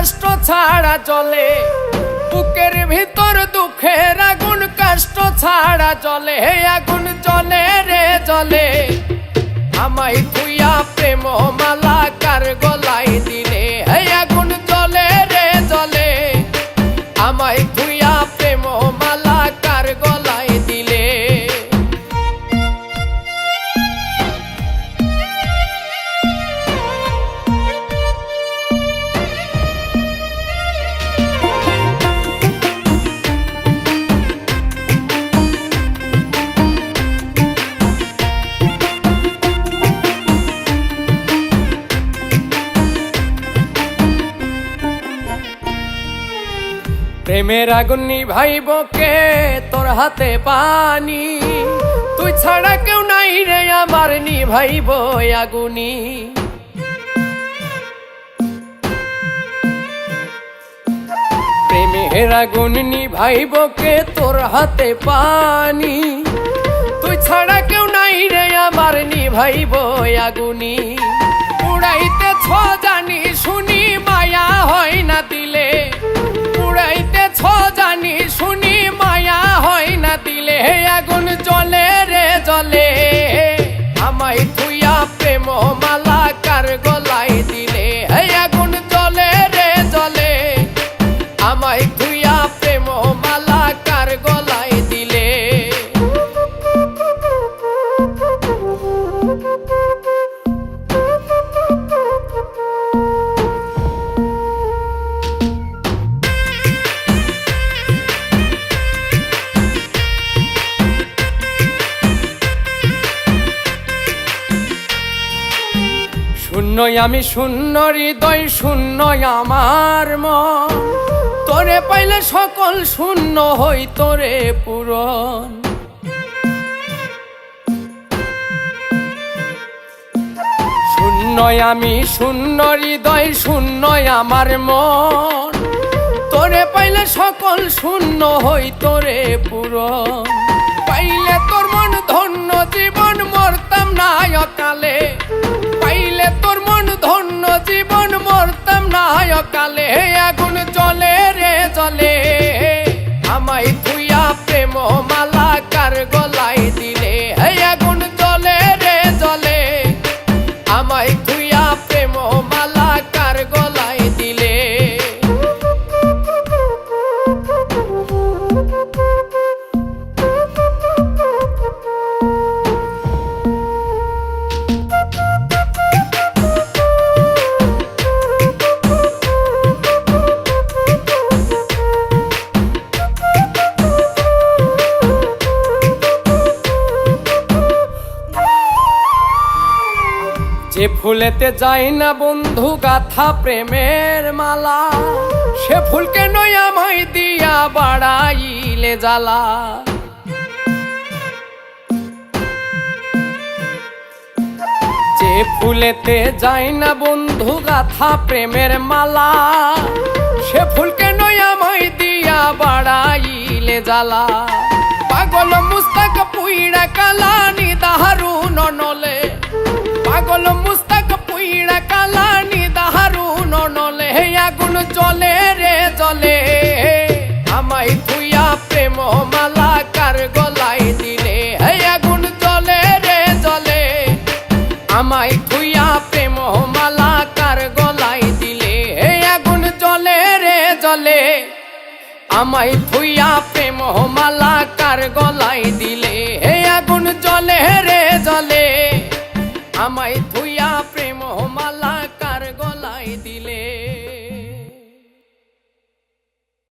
কষ্ট ছাড়া চলে, বুকের ভিতর দুঃখের আগুন কষ্ট ছাড়া চলে, আগুন চলে রে চলে। আমায় থুইয়া প্রেম মালা কার গলায় দিলে, আগুন চলে রে চলে। আমায় থুইয়া প্রেম মালা কার গলায় দিলে। প্রেমের আগুন নিভাইব কে, তোর হাতে পানি, তুই ছাড়া কেউ নাই রে আমার নিভাইব আগুনি। প্রেমের আগুন নিভাইব কে, তোর হাতে পানি, তুই ছাড়া কেউ নাই রে আমার নিভাইব আগুনি। উড়াইতেছ জানি শুনি মায়া হয় না দিলে, উড়াইতেছ জানি শুনি মায়া হয় না দিলে, আগুন জ্বলে রে জ্বলে। আমায় থুইয়া প্রেম মালা কার গলায় দিলে, আগুন জ্বলে রে জ্বলে। আমায় থুইয়া প্রেম মালা কার গলায় দিলে। শূন্য আমি শূন্য হৃদয়, শূন্য আমার মন, তোরে পাইলে সকল শূন্য হই তোরে পূরণ। শূন্য আমি শূন্য হৃদয়, শূন্য আমার মন, তোরে পাইলে সকল শূন্য হই তোরে পূরণ। পাইলে তোর মন ধন্য জীবন মরতাম না অকালে, পাইলে তোর মন ধন্য জীবন মরতাম না অকালে, আগুন জ্বলে রে জ্বলে। আমায় থুইয়া প্রেম মালা কার গলায় দিলে, আগুন জ্বলে রে জ্বলে। আমায় থুইয়া প্রেম মালা কার গলায় দিলে। যে ফুলেতে যায় না বন্ধু গাথা প্রেমের মালা, সে ফুলকে নয় আমায় দিয়া বাড়াইলে জ্বালা। যে ফুলেতে যায় না বন্ধু গাথা প্রেমের মালা, সে ফুলকে নয় আমায় দিয়া বাড়াইলে জ্বালা। পাগল মুস্তাক পুইড়া কালা নিদারুন নলে, পাগল মুস্তাক পুইড়া কালা নিদারুন নলে, আগুন জ্বলে রে জ্বলে। আমায় থুইয়া প্রেম মালা কার গলায় দিলে, আগুন জ্বলে রে জ্বলে। আমায় থুইয়া প্রেম মালা কার গলায় দিলে, আগুন জ্বলে রে জ্বলে। আমায় থুইয়া প্রেম মালা কার গলায়